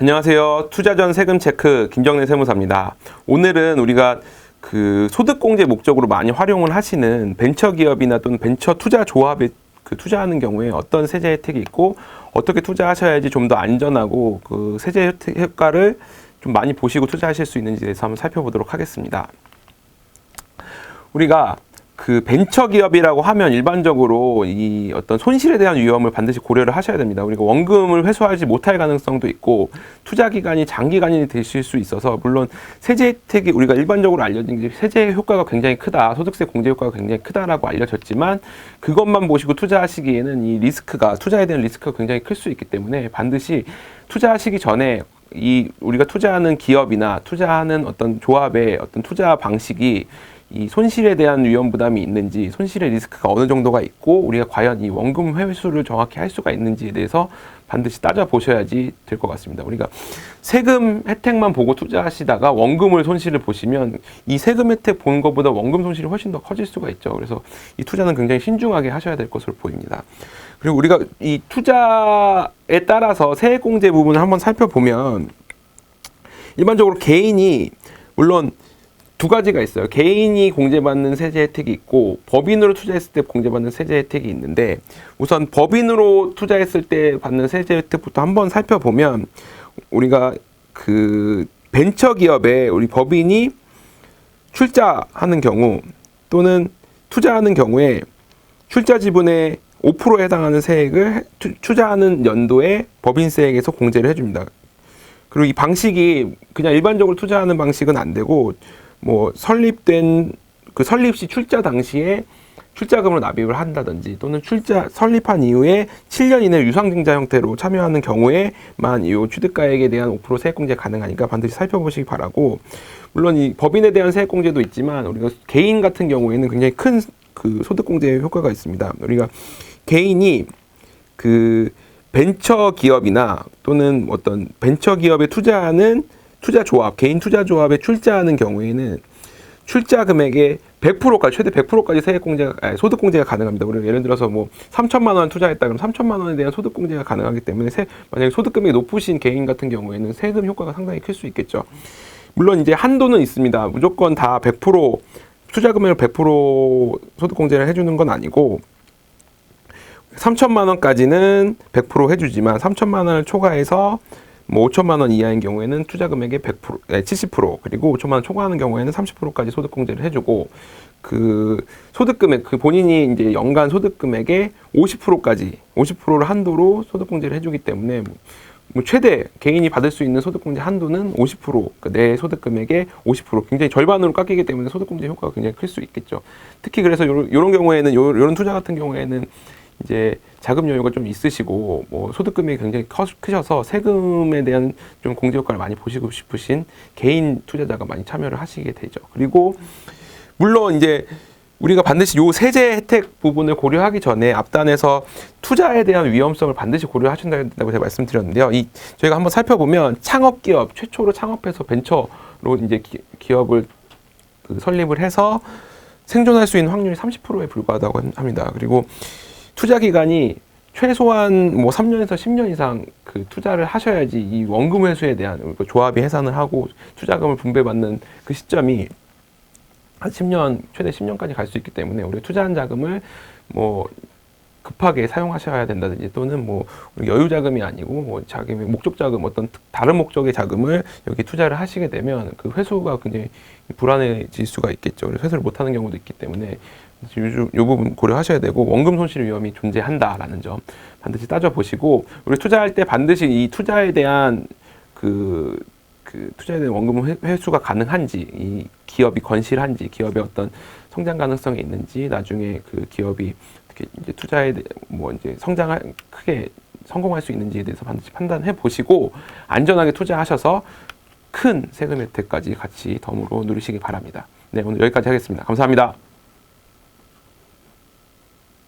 안녕하세요. 투자 전 세금 체크 김정래 세무사입니다. 오늘은 우리가 소득공제 목적으로 많이 활용을 하시는 벤처기업이나 또는 벤처 투자 조합에 투자하는 경우에 어떤 세제 혜택이 있고 어떻게 투자하셔야지 좀 더 안전하고 세제 혜택 효과를 좀 많이 보시고 투자하실 수 있는지에 대해서 한번 살펴보도록 하겠습니다. 우리가 벤처기업이라고 하면 일반적으로 이 어떤 손실에 대한 위험을 반드시 고려를 하셔야 됩니다. 우리가 원금을 회수하지 못할 가능성도 있고 투자 기간이 장기간이 되실 수 있어서 물론 세제 혜택이 우리가 일반적으로 알려진 게 세제 효과가 굉장히 크다, 소득세 공제 효과가 굉장히 크다라고 알려졌지만 그것만 보시고 투자하시기에는 이 리스크가 투자에 대한 리스크가 굉장히 클 수 있기 때문에 반드시 투자하시기 전에 우리가 투자하는 기업이나 투자하는 어떤 조합의 어떤 투자 방식이 이 손실에 대한 위험 부담이 있는지, 손실의 리스크가 어느 정도가 있고 우리가 과연 이 원금 회수를 정확히 할 수가 있는지에 대해서 반드시 따져보셔야지 될 것 같습니다. 우리가 세금 혜택만 보고 투자하시다가 원금을 손실을 보시면 이 세금 혜택 본 것보다 원금 손실이 훨씬 더 커질 수가 있죠. 그래서 이 투자는 굉장히 신중하게 하셔야 될 것으로 보입니다. 그리고 우리가 이 투자에 따라서 세액공제 부분을 한번 살펴보면 일반적으로 개인이 물론 두 가지가 있어요. 개인이 공제받는 세제 혜택이 있고 법인으로 투자했을 때 공제받는 세제 혜택이 있는데 우선 법인으로 투자했을 때 받는 세제 혜택부터 한번 살펴보면 우리가 벤처기업에 우리 법인이 출자하는 경우 또는 투자하는 경우에 출자 지분의 5%에 해당하는 세액을 투자하는 연도에 법인세액에서 공제를 해줍니다. 그리고 이 방식이 그냥 일반적으로 투자하는 방식은 안 되고 설립된 설립 시 출자 당시에 출자금으로 납입을 한다든지 또는 설립한 이후에 7년 이내 유상증자 형태로 참여하는 경우에만 이 취득가액에 대한 5% 세액공제 가능하니까 반드시 살펴보시기 바라고, 물론 이 법인에 대한 세액공제도 있지만 우리가 개인 같은 경우에는 굉장히 큰 소득공제 효과가 있습니다. 우리가 개인이 벤처기업이나 또는 어떤 벤처기업에 투자하는 투자조합, 개인 투자조합에 출자하는 경우에는 출자 금액의 100%까지, 최대 100%까지 소득공제가 가능합니다. 우리가 예를 들어서 3천만 원 투자했다 그러면 3천만 원에 대한 소득공제가 가능하기 때문에 만약에 소득금액이 높으신 개인 같은 경우에는 세금 효과가 상당히 클 수 있겠죠. 물론 이제 한도는 있습니다. 무조건 다 100% 투자 금액을 100% 소득공제를 해주는 건 아니고 3천만 원까지는 100% 해주지만 3천만 원을 초과해서 5천만 원 이하인 경우에는 투자 금액의 70% 그리고 5천만 원 초과하는 경우에는 30%까지 소득공제를 해주고 소득금액 본인이 이제 연간 소득금액의 50%를 한도로 소득공제를 해주기 때문에 최대 개인이 받을 수 있는 소득공제 한도는 50%, 그러니까 내 소득금액의 50%, 굉장히 절반으로 깎이기 때문에 소득공제 효과가 굉장히 클 수 있겠죠. 특히 그래서 이런 경우에는 이런 투자 같은 경우에는 이제 자금 여유가 좀 있으시고 소득금액이 굉장히 크셔서 세금에 대한 좀 공제 효과를 많이 보시고 싶으신 개인 투자자가 많이 참여를 하시게 되죠. 그리고 물론 이제 우리가 반드시 요 세제 혜택 부분을 고려하기 전에 앞단에서 투자에 대한 위험성을 반드시 고려하셔야 된다고 제가 말씀드렸는데요. 저희가 한번 살펴보면 창업기업 최초로 창업해서 벤처로 이제 기업을 설립을 해서 생존할 수 있는 확률이 30%에 불과하다고 합니다. 그리고 투자 기간이 최소한 3년에서 10년 이상 투자를 하셔야지 이 원금 회수에 대한 조합이 해산을 하고 투자금을 분배받는 그 시점이 한 10년, 최대 10년까지 갈 수 있기 때문에 우리 투자한 자금을 급하게 사용하셔야 된다든지 또는 여유 자금이 아니고 자금의 목적 자금, 어떤 다른 목적의 자금을 여기 투자를 하시게 되면 그 회수가 굉장히 불안해질 수가 있겠죠. 그래서 회수를 못하는 경우도 있기 때문에 이 부분 고려하셔야 되고 원금 손실 위험이 존재한다라는 점 반드시 따져보시고 우리 투자할 때 반드시 이 투자에 대한 투자에 대한 원금 회수가 가능한지, 이 기업이 건실한지, 기업의 어떤 성장 가능성이 있는지, 나중에 기업이 어떻게 이제 투자에 이제 크게 성공할 수 있는지에 대해서 반드시 판단해 보시고 안전하게 투자하셔서 큰 세금 혜택까지 같이 덤으로 누리시기 바랍니다. 네, 오늘 여기까지 하겠습니다. 감사합니다.